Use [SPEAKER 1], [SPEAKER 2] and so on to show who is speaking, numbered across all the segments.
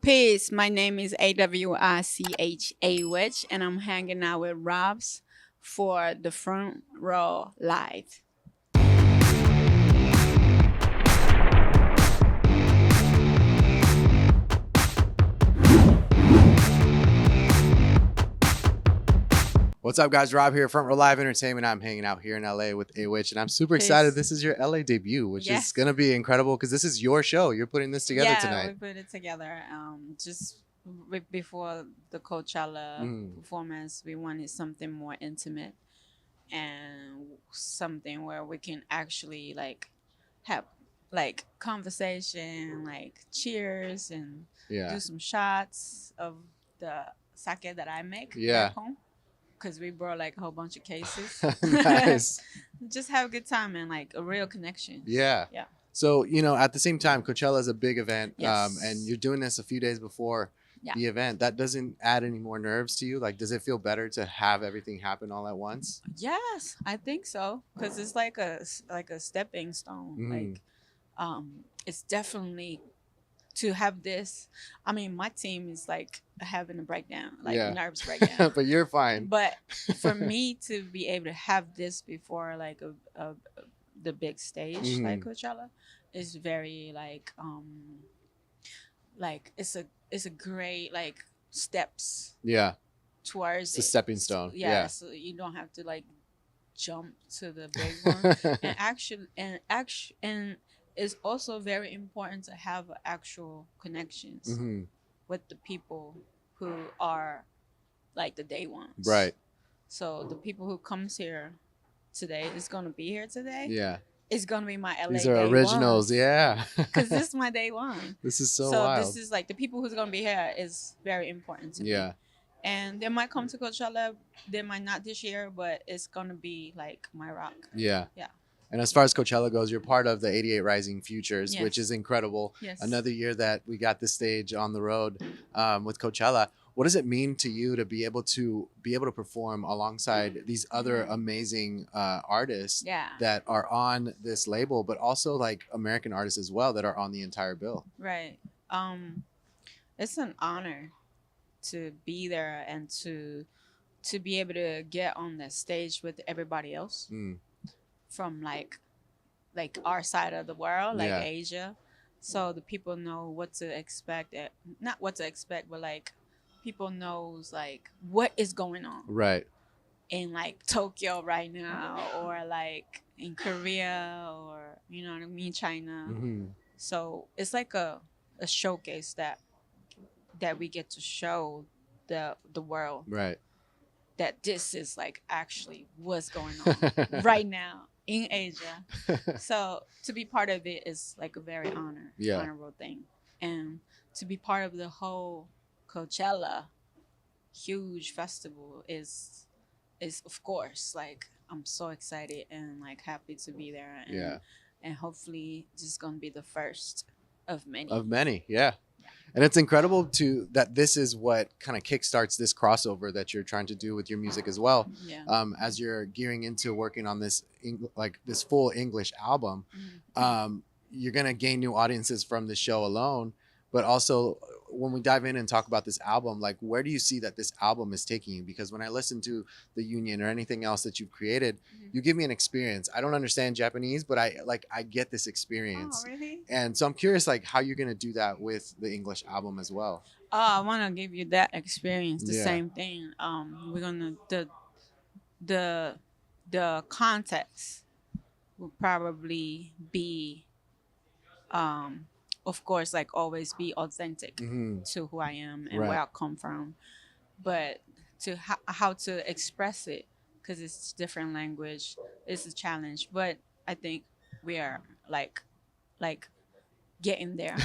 [SPEAKER 1] Peace. My name is Awich, and I'm hanging out with Robs for the front row live.
[SPEAKER 2] What's up, guys? Rob here, Front Row Live Entertainment. I'm hanging out here in LA with Awich, and I'm super excited.
[SPEAKER 1] Peace.
[SPEAKER 2] This is your LA debut, which is
[SPEAKER 1] Yes.
[SPEAKER 2] going to be incredible because this is your show. You're putting this together
[SPEAKER 1] Yeah,
[SPEAKER 2] tonight.
[SPEAKER 1] we put it together. Just before the Coachella performance, we wanted something more intimate and something where we can actually have conversation, like cheers and
[SPEAKER 2] Yeah.
[SPEAKER 1] do some shots of the sake that I make
[SPEAKER 2] Yeah.
[SPEAKER 1] back home. Because we brought like a whole bunch of cases.
[SPEAKER 2] Nice.
[SPEAKER 1] Just have a good time and like a real connection.
[SPEAKER 2] Yeah.
[SPEAKER 1] Yeah.
[SPEAKER 2] So, at the same time, Coachella is a big event,
[SPEAKER 1] Yes.
[SPEAKER 2] and you're doing this a few days before
[SPEAKER 1] Yeah.
[SPEAKER 2] the event. That doesn't add any more nerves to you? Like, does it feel better to have everything happen all at once?
[SPEAKER 1] Yes, I think so. Because it's like a stepping stone.
[SPEAKER 2] Mhm.
[SPEAKER 1] It's definitely to have this. I mean, my team is like having a breakdown, like
[SPEAKER 2] Yeah.
[SPEAKER 1] nerves breakdown.
[SPEAKER 2] But you're fine.
[SPEAKER 1] But for me to be able to have this before like the big stage like Coachella is very like it's a great like steps
[SPEAKER 2] Yeah.
[SPEAKER 1] towards
[SPEAKER 2] It's a
[SPEAKER 1] it.
[SPEAKER 2] stepping stone.
[SPEAKER 1] Yeah,
[SPEAKER 2] Yeah.
[SPEAKER 1] so you don't have to like jump to the big one. And it's also very important to have actual connections
[SPEAKER 2] Mhm.
[SPEAKER 1] with the people who are like the day ones.
[SPEAKER 2] Right.
[SPEAKER 1] So the people who comes here today is gonna be here today.
[SPEAKER 2] Yeah.
[SPEAKER 1] It's gonna be my LA.
[SPEAKER 2] These are originals. Yeah.
[SPEAKER 1] Because this is my day one.
[SPEAKER 2] This is so
[SPEAKER 1] So
[SPEAKER 2] wild.
[SPEAKER 1] this is like the people who's gonna be here is very important to me.
[SPEAKER 2] Yeah.
[SPEAKER 1] And they might come to Coachella, they might not this year, but it's gonna be like my rock.
[SPEAKER 2] Yeah.
[SPEAKER 1] Yeah.
[SPEAKER 2] And as far as Coachella goes, you're part of the 88 Rising Futures,
[SPEAKER 1] Yes.
[SPEAKER 2] which is incredible.
[SPEAKER 1] Yes.
[SPEAKER 2] Another year that we got this stage on the road with Coachella. What does it mean to you to be able to perform alongside these other amazing artists
[SPEAKER 1] Yeah.
[SPEAKER 2] that are on this label, but also like American artists as well that are on the entire bill?
[SPEAKER 1] Right. It's an honor to be there and to be able to get on the stage with everybody else from like our side of the world, like
[SPEAKER 2] Yeah.
[SPEAKER 1] Asia. So the people know what to expect. Not what to expect, but like people knows like what is going on
[SPEAKER 2] Right.
[SPEAKER 1] in like Tokyo right now, or like in Korea, or you know what I mean, China.
[SPEAKER 2] Mhm.
[SPEAKER 1] So it's like a showcase that we get to show the world
[SPEAKER 2] Right.
[SPEAKER 1] that this is like actually what's going on right now in Asia. So to be part of it is like a very honorable thing, and to be part of the whole Coachella huge festival is of course like I'm so excited and like happy to be there, and
[SPEAKER 2] Yeah.
[SPEAKER 1] and hopefully this is gonna be the first of many.
[SPEAKER 2] Of many, yeah. And it's incredible that this is what kind of kickstarts this crossover that you're trying to do with your music as well.
[SPEAKER 1] Yeah.
[SPEAKER 2] As you're gearing into working on this this full English album, you're gonna gain new audiences from the show alone, but also when we dive in and talk about this album, like where do you see that this album is taking you? Because when I listen to The Union or anything else that you've created, you give me an experience. I don't understand Japanese, but I get this experience.
[SPEAKER 1] Oh, really?
[SPEAKER 2] And so I'm curious, like, how you're gonna do that with the English album as well.
[SPEAKER 1] Oh, I want to give you that experience. The
[SPEAKER 2] Yeah.
[SPEAKER 1] same thing. We're gonna the context will probably be, of course, like always be authentic to who I am and
[SPEAKER 2] Right.
[SPEAKER 1] where I come from, but to how to express it, because it's different language, it's a challenge. But I think we are like getting there.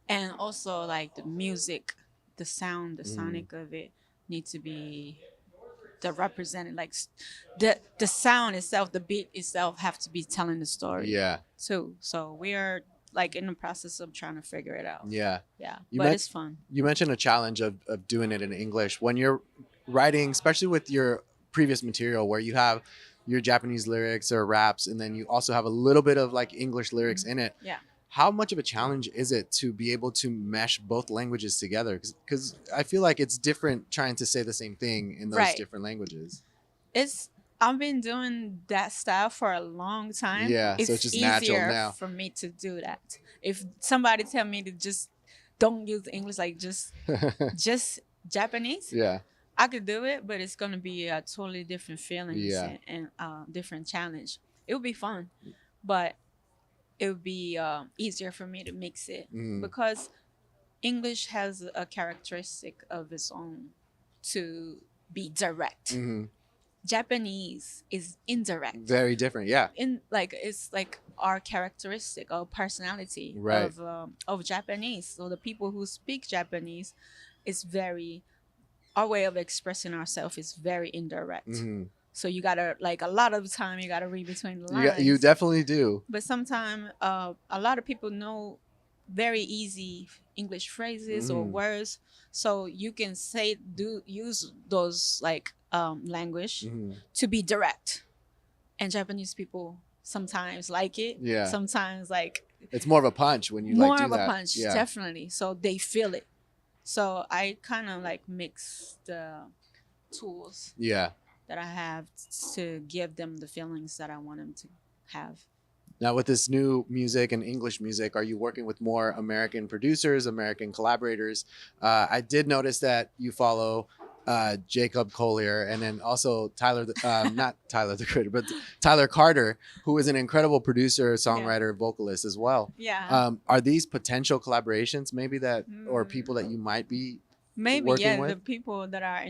[SPEAKER 1] And also like the music, the sound, the sonic of it need to be the represented, like the sound itself, the beat itself have to be telling the story
[SPEAKER 2] Yeah.
[SPEAKER 1] too. So we are like in the process of trying to figure it out.
[SPEAKER 2] Yeah.
[SPEAKER 1] Yeah.
[SPEAKER 2] You
[SPEAKER 1] But
[SPEAKER 2] met-
[SPEAKER 1] it's fun.
[SPEAKER 2] You mentioned a challenge of doing it in English. When you're writing, especially with your previous material where you have your Japanese lyrics or raps, and then you also have a little bit of like English lyrics in it.
[SPEAKER 1] Yeah.
[SPEAKER 2] how much of a challenge is it to be able to mesh both languages together? Because I feel like it's different trying to say the same thing in those
[SPEAKER 1] Right.
[SPEAKER 2] different languages.
[SPEAKER 1] It's I've been doing that style for a long time.
[SPEAKER 2] Yeah, so it's
[SPEAKER 1] It's
[SPEAKER 2] just natural
[SPEAKER 1] easier
[SPEAKER 2] now.
[SPEAKER 1] for me to do that. If somebody tell me to just don't use English, like just Japanese,
[SPEAKER 2] Yeah,
[SPEAKER 1] I could do it, but it's gonna be a totally different feelings
[SPEAKER 2] yeah.
[SPEAKER 1] and different challenge. It would be fun, but it would be easier for me to mix it
[SPEAKER 2] Mm,
[SPEAKER 1] because English has a characteristic of its own to be direct.
[SPEAKER 2] hmm.
[SPEAKER 1] Japanese is indirect.
[SPEAKER 2] Very different. Yeah,
[SPEAKER 1] In like it's like our characteristic or personality
[SPEAKER 2] right.
[SPEAKER 1] of Japanese. So the people who speak Japanese is very our way of expressing ourselves is very indirect.
[SPEAKER 2] Hmm.
[SPEAKER 1] So you gotta like a lot of the time you gotta read between the
[SPEAKER 2] You
[SPEAKER 1] lines.
[SPEAKER 2] definitely do.
[SPEAKER 1] But sometimes a lot of people know very easy English phrases or
[SPEAKER 2] Hmm.
[SPEAKER 1] words, so you can say do use those like language
[SPEAKER 2] Hmm.
[SPEAKER 1] to be direct. And Japanese people sometimes like it,
[SPEAKER 2] Yeah,
[SPEAKER 1] sometimes like
[SPEAKER 2] it's more of a punch when you like
[SPEAKER 1] more
[SPEAKER 2] do
[SPEAKER 1] of a
[SPEAKER 2] that.
[SPEAKER 1] punch,
[SPEAKER 2] Yeah,
[SPEAKER 1] definitely. So they feel it. So I kind of like mix the tools
[SPEAKER 2] yeah.
[SPEAKER 1] that I have to give them the feelings that I want them to have.
[SPEAKER 2] Now, with this new music and English music, are you working with more American producers, American collaborators? I did notice that you follow Jacob Collier and then also Tyler, not Tyler the Creator, but Tyler Carter, who is an incredible producer,
[SPEAKER 1] Yeah.
[SPEAKER 2] songwriter, vocalist as well.
[SPEAKER 1] Yeah.
[SPEAKER 2] Are these potential collaborations, maybe that, or people that
[SPEAKER 1] Mm,
[SPEAKER 2] you might be
[SPEAKER 1] maybe
[SPEAKER 2] working
[SPEAKER 1] yeah,
[SPEAKER 2] with?
[SPEAKER 1] the people that are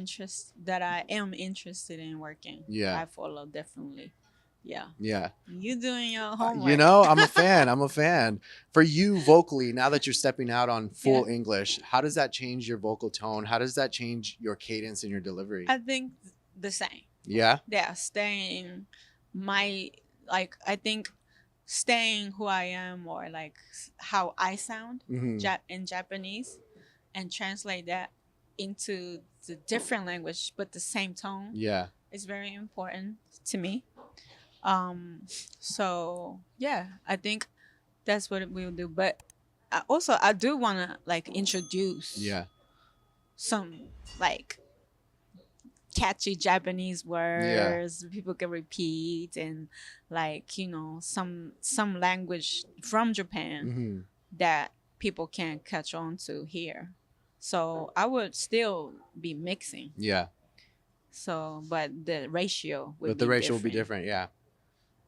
[SPEAKER 1] that I am interested in working,
[SPEAKER 2] Yeah,
[SPEAKER 1] I follow definitely. Yeah.
[SPEAKER 2] yeah.
[SPEAKER 1] You doing your
[SPEAKER 2] You
[SPEAKER 1] homework.
[SPEAKER 2] know, I'm a fan. I'm a fan. For you vocally, now that you're stepping out on
[SPEAKER 1] Yeah.
[SPEAKER 2] full English, how does that change your vocal tone? How does that change your cadence and your delivery?
[SPEAKER 1] I think the same.
[SPEAKER 2] Yeah.
[SPEAKER 1] Yeah, staying my like I think staying who I am or like how I sound
[SPEAKER 2] Hmm.
[SPEAKER 1] In Japanese and translate that into the different language but the same tone
[SPEAKER 2] Yeah.
[SPEAKER 1] is very important to me. Um, so yeah, I think that's what we'll do. But I do want to like introduce
[SPEAKER 2] Yeah.
[SPEAKER 1] some like catchy Japanese
[SPEAKER 2] Yeah.
[SPEAKER 1] words people can repeat and like some language from Japan
[SPEAKER 2] Hmm.
[SPEAKER 1] that people can catch on to here. So I would still be mixing.
[SPEAKER 2] Yeah.
[SPEAKER 1] So, but the ratio would
[SPEAKER 2] But the
[SPEAKER 1] be
[SPEAKER 2] ratio will be
[SPEAKER 1] different.
[SPEAKER 2] different. Yeah.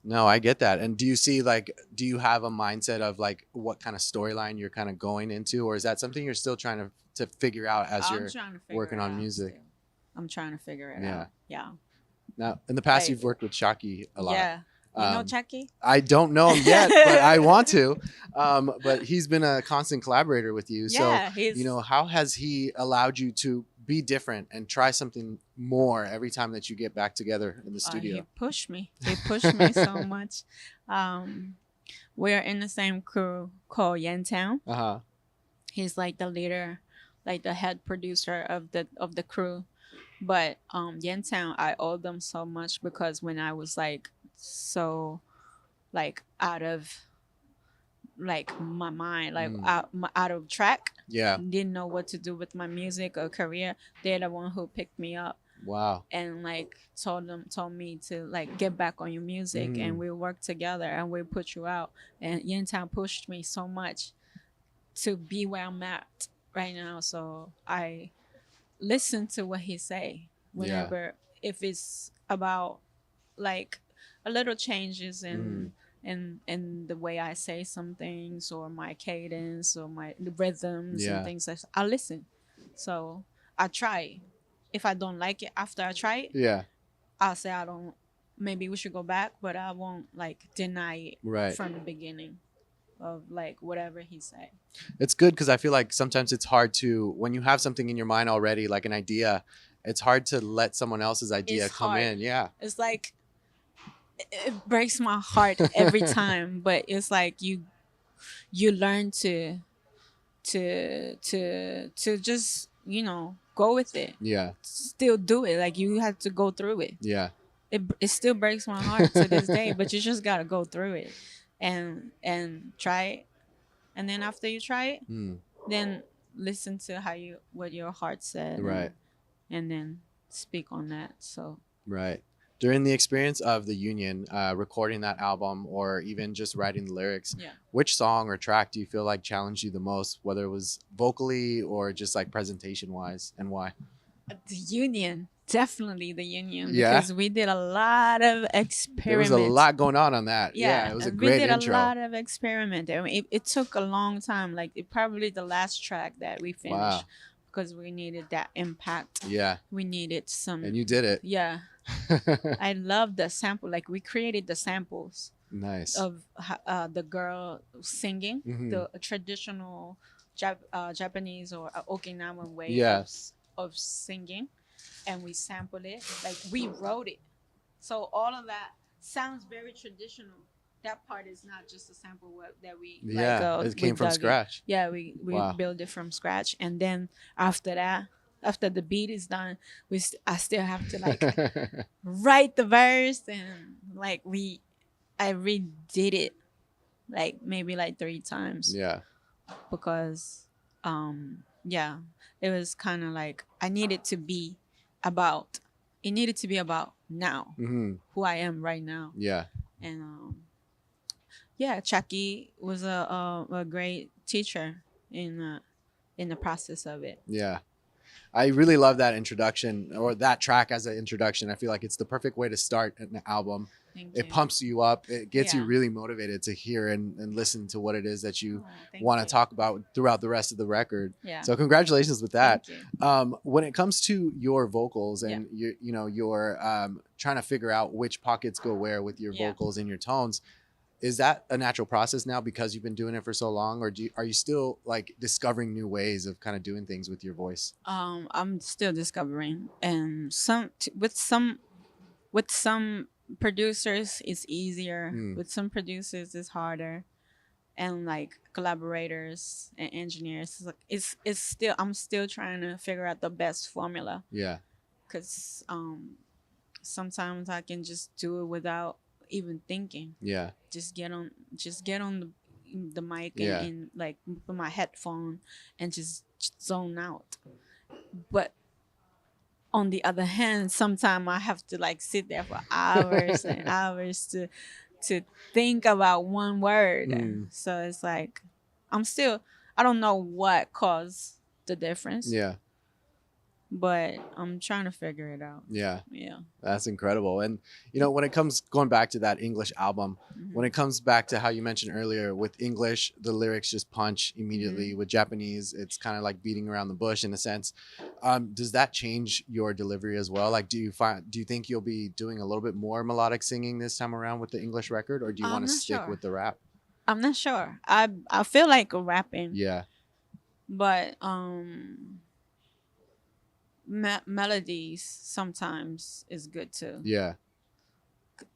[SPEAKER 2] No, I get that. And do you see like, do you have a mindset of like what kind of storyline you're kind of going into, or is that something you're still trying to figure out as
[SPEAKER 1] I'm
[SPEAKER 2] you're
[SPEAKER 1] trying to figure
[SPEAKER 2] working
[SPEAKER 1] it
[SPEAKER 2] on
[SPEAKER 1] out
[SPEAKER 2] music?
[SPEAKER 1] still. I'm trying to figure it
[SPEAKER 2] Yeah.
[SPEAKER 1] out. Yeah.
[SPEAKER 2] Now, in the past,
[SPEAKER 1] Like,
[SPEAKER 2] you've worked with Shaki a lot.
[SPEAKER 1] yeah. You know
[SPEAKER 2] Um,
[SPEAKER 1] Chucky?
[SPEAKER 2] I don't know him yet, but I want to. But he's been a constant collaborator with you. So,
[SPEAKER 1] Yeah, he's
[SPEAKER 2] how has he allowed you to be different and try something more every time that you get back together in the
[SPEAKER 1] he
[SPEAKER 2] studio?
[SPEAKER 1] pushed me. He pushed me so much. Um, we're in the same crew called Yentown.
[SPEAKER 2] Uh huh.
[SPEAKER 1] He's like the leader, like the head producer of the crew. But Yentown, I owe them so much because when I was like so like out of like my mind, like
[SPEAKER 2] Mm.
[SPEAKER 1] out of track,
[SPEAKER 2] Yeah.
[SPEAKER 1] didn't know what to do with my music or career. They're the one who picked me up
[SPEAKER 2] Wow.
[SPEAKER 1] and like told me to like get back on your music and
[SPEAKER 2] Mm.
[SPEAKER 1] we'll work together and we'll put you out. And Yentown pushed me so much to be where I'm at right now. So I listen to what he say
[SPEAKER 2] Yeah.
[SPEAKER 1] whenever if it's about like a little changes
[SPEAKER 2] Mm.
[SPEAKER 1] in the way I say some things or my cadence or my rhythms and
[SPEAKER 2] Yeah.
[SPEAKER 1] things like that. I listen. So I try. If I don't like it after I try it,
[SPEAKER 2] Yeah.
[SPEAKER 1] I'll say I don't maybe we should go back, but I won't like deny it
[SPEAKER 2] Right.
[SPEAKER 1] from the beginning of like whatever he said.
[SPEAKER 2] It's good because I feel like sometimes it's hard to, when you have something in your mind already, like an idea, it's hard to let someone else's idea
[SPEAKER 1] It's
[SPEAKER 2] come
[SPEAKER 1] hard.
[SPEAKER 2] in. Yeah.
[SPEAKER 1] It's like it breaks my heart every time, but it's like you learn to just go with it,
[SPEAKER 2] Yeah.
[SPEAKER 1] still do it, like you have to go through it.
[SPEAKER 2] Yeah.
[SPEAKER 1] It still breaks my heart to this day, but you just gotta go through it and try it and then after you try it,
[SPEAKER 2] Mm,
[SPEAKER 1] then listen to how you what your heart said,
[SPEAKER 2] right.
[SPEAKER 1] and then speak on that. So
[SPEAKER 2] Right. During the experience of the union, recording that album, or even just writing the lyrics,
[SPEAKER 1] yeah,
[SPEAKER 2] which song or track do you feel like challenged you the most, whether it was vocally or just like presentation wise, and why?
[SPEAKER 1] the union, definitely the union,
[SPEAKER 2] Yeah,
[SPEAKER 1] because we did a lot of
[SPEAKER 2] there was a
[SPEAKER 1] experiments.
[SPEAKER 2] lot going on that. Yeah,
[SPEAKER 1] Yeah,
[SPEAKER 2] it was a
[SPEAKER 1] and we
[SPEAKER 2] great
[SPEAKER 1] did a
[SPEAKER 2] intro.
[SPEAKER 1] lot of experiment. I mean, it took a long time. Like probably the last track that we
[SPEAKER 2] Wow.
[SPEAKER 1] finished, because we needed that impact.
[SPEAKER 2] Yeah,
[SPEAKER 1] We needed some.
[SPEAKER 2] and you did it.
[SPEAKER 1] Yeah, I love the sample. Like we created the samples
[SPEAKER 2] Nice.
[SPEAKER 1] of the girl singing
[SPEAKER 2] Hmm.
[SPEAKER 1] the traditional Japanese or Okinawan way
[SPEAKER 2] Yeah.
[SPEAKER 1] of singing, and we sampled it. Like we wrote it, so all of that sounds very traditional. That part is not just a sample that
[SPEAKER 2] Yeah, it
[SPEAKER 1] we
[SPEAKER 2] came from
[SPEAKER 1] dug it.
[SPEAKER 2] scratch.
[SPEAKER 1] Yeah, we
[SPEAKER 2] Wow.
[SPEAKER 1] built it from scratch, and then after that, after the beat is done, I still have to like write the verse, and like I redid it like maybe like 3 times,
[SPEAKER 2] Yeah.
[SPEAKER 1] because yeah, it was kind of like I needed to be about it needed to be about now,
[SPEAKER 2] Hmm.
[SPEAKER 1] who I am right now.
[SPEAKER 2] Yeah.
[SPEAKER 1] And yeah, Chucky was a great teacher in the process of it.
[SPEAKER 2] Yeah. I really love that introduction, or that track as an introduction. I feel like it's the perfect way to start an album.
[SPEAKER 1] Thank
[SPEAKER 2] It
[SPEAKER 1] you.
[SPEAKER 2] pumps you up. It gets you
[SPEAKER 1] Yeah.
[SPEAKER 2] really motivated to hear and listen to what it is that you
[SPEAKER 1] Oh, thank
[SPEAKER 2] want to
[SPEAKER 1] you.
[SPEAKER 2] talk about throughout the rest of the record.
[SPEAKER 1] Yeah.
[SPEAKER 2] So congratulations with that.
[SPEAKER 1] Thank you.
[SPEAKER 2] When it comes to your vocals
[SPEAKER 1] Yeah.
[SPEAKER 2] and you're trying to figure out which pockets go where with your
[SPEAKER 1] Yeah.
[SPEAKER 2] vocals and your tones, is that a natural process now because you've been doing it for so long, or are you still like discovering new ways of kind of doing things with your voice?
[SPEAKER 1] I'm still discovering, and with some producers it's easier.
[SPEAKER 2] Mm,
[SPEAKER 1] With some producers it's harder, and like collaborators and engineers, it's still I'm still trying to figure out the best formula,
[SPEAKER 2] yeah.
[SPEAKER 1] because sometimes I can just do it without even thinking.
[SPEAKER 2] Yeah.
[SPEAKER 1] Just get on the mic,
[SPEAKER 2] Yeah.
[SPEAKER 1] and like put my headphone and just zone out. But on the other hand, sometimes I have to like sit there for hours and hours to think about one word.
[SPEAKER 2] Mm,
[SPEAKER 1] So it's like I don't know what caused the difference,
[SPEAKER 2] yeah.
[SPEAKER 1] but I'm trying to figure it out.
[SPEAKER 2] Yeah.
[SPEAKER 1] Yeah.
[SPEAKER 2] That's incredible. And when it comes going back to that English album, when it comes back to how you mentioned earlier, with English, the lyrics just punch immediately. With Japanese, it's kind of like beating around the bush in a sense. Does that change your delivery as well? Like, do you think you'll be doing a little bit more melodic singing this time around with the English record, or do you want
[SPEAKER 1] I'm
[SPEAKER 2] to
[SPEAKER 1] not
[SPEAKER 2] stick
[SPEAKER 1] sure.
[SPEAKER 2] with the rap?
[SPEAKER 1] I'm not sure. I feel like rapping,
[SPEAKER 2] Yeah.
[SPEAKER 1] but melodies sometimes is good too,
[SPEAKER 2] Yeah.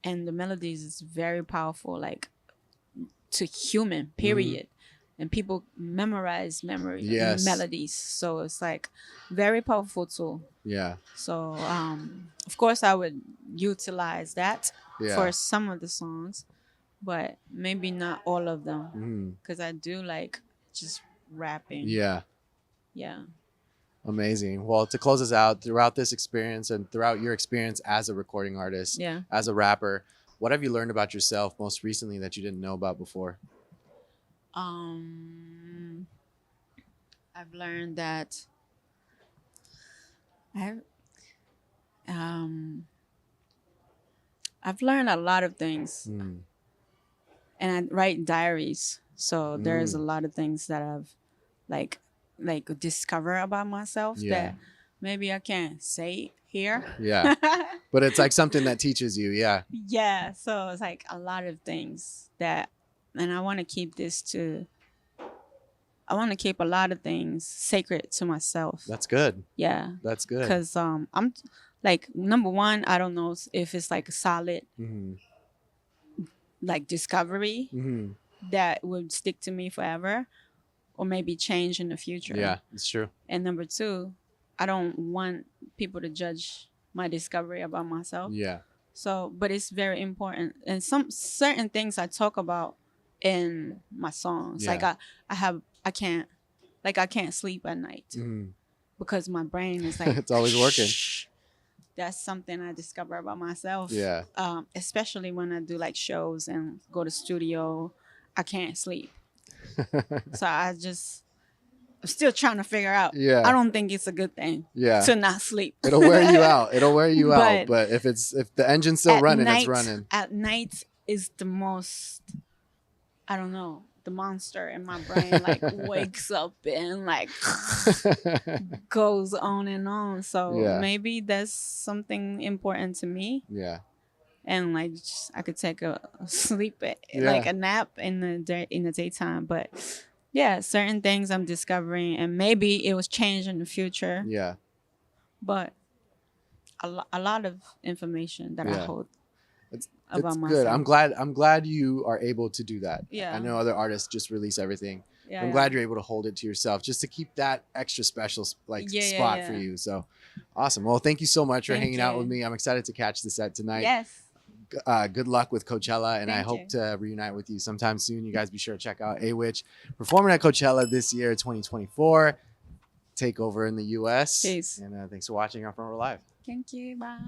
[SPEAKER 1] and the melodies is very powerful, like to human
[SPEAKER 2] Mhm.
[SPEAKER 1] period. And people memorize
[SPEAKER 2] Yes.
[SPEAKER 1] melodies, so it's like very powerful tool.
[SPEAKER 2] Yeah.
[SPEAKER 1] So of course I would utilize that
[SPEAKER 2] Yeah.
[SPEAKER 1] for some of the songs, but maybe not all of them,
[SPEAKER 2] Mhm.
[SPEAKER 1] because I do like just rapping.
[SPEAKER 2] Yeah.
[SPEAKER 1] Yeah.
[SPEAKER 2] Amazing. Well, to close us out, throughout this experience and throughout your experience as a recording artist,
[SPEAKER 1] Yeah.
[SPEAKER 2] as a rapper, what have you learned about yourself most recently that you didn't know about before?
[SPEAKER 1] um I've learned that I um I've learned a lot of things,
[SPEAKER 2] Mm.
[SPEAKER 1] and I write diaries. So there's a
[SPEAKER 2] Mm.
[SPEAKER 1] lot of things that I've like discover about myself
[SPEAKER 2] Yeah.
[SPEAKER 1] that maybe I can't say here.
[SPEAKER 2] Yeah. But it's like something that teaches you. Yeah.
[SPEAKER 1] Yeah, so it's like a lot of things that, and I want to keep a lot of things sacred to myself.
[SPEAKER 2] That's good.
[SPEAKER 1] Yeah,
[SPEAKER 2] That's good.
[SPEAKER 1] because I'm like, number one, I don't know if it's like a solid
[SPEAKER 2] Hmm.
[SPEAKER 1] like discovery
[SPEAKER 2] Hmm.
[SPEAKER 1] that would stick to me forever, or maybe change in the future.
[SPEAKER 2] Yeah, it's true.
[SPEAKER 1] And number two, I don't want people to judge my discovery about myself.
[SPEAKER 2] Yeah.
[SPEAKER 1] So, but it's very important. And some certain things I talk about in my songs. Like
[SPEAKER 2] Yeah.
[SPEAKER 1] I can't sleep at night
[SPEAKER 2] Mhm.
[SPEAKER 1] because my brain is like
[SPEAKER 2] It's always working.
[SPEAKER 1] that's something I discover about myself.
[SPEAKER 2] Yeah.
[SPEAKER 1] Especially when I do like shows and go to studio, I can't sleep. So I'm still trying to figure out. I
[SPEAKER 2] Yeah.
[SPEAKER 1] don't think it's a good thing
[SPEAKER 2] Yeah.
[SPEAKER 1] to not sleep.
[SPEAKER 2] It'll wear you out. It'll wear you out.
[SPEAKER 1] But
[SPEAKER 2] But if the engine's still running, it's running.
[SPEAKER 1] at night is the most, I don't know, the monster in my brain like wakes up and like goes on and on. So
[SPEAKER 2] Yeah.
[SPEAKER 1] maybe that's something important to me.
[SPEAKER 2] Yeah.
[SPEAKER 1] And like I could take a sleep
[SPEAKER 2] Yeah.
[SPEAKER 1] like a nap in the day in the daytime. But yeah, certain things I'm discovering, and maybe it was changed in the future.
[SPEAKER 2] Yeah.
[SPEAKER 1] But a lot of information that I
[SPEAKER 2] Yeah.
[SPEAKER 1] hold
[SPEAKER 2] It's
[SPEAKER 1] about
[SPEAKER 2] good.
[SPEAKER 1] myself.
[SPEAKER 2] I'm glad you are able to do that.
[SPEAKER 1] Yeah.
[SPEAKER 2] I know other artists just release everything.
[SPEAKER 1] Yeah,
[SPEAKER 2] I'm
[SPEAKER 1] yeah.
[SPEAKER 2] glad you're able to hold it to yourself just to keep that extra special spot for
[SPEAKER 1] Yeah.
[SPEAKER 2] you. So awesome. Well, thank you so much for
[SPEAKER 1] Thank
[SPEAKER 2] hanging out
[SPEAKER 1] you.
[SPEAKER 2] with me. I'm excited to catch the set tonight.
[SPEAKER 1] Yes.
[SPEAKER 2] Good luck with Coachella, and I
[SPEAKER 1] Thank
[SPEAKER 2] hope
[SPEAKER 1] you.
[SPEAKER 2] to reunite with you sometime soon. You guys be sure to check out Awich performing at Coachella this year, 2024. Take over in the U.S.
[SPEAKER 1] Peace.
[SPEAKER 2] And thanks for watching our Front Row Live.
[SPEAKER 1] Thank you. Bye.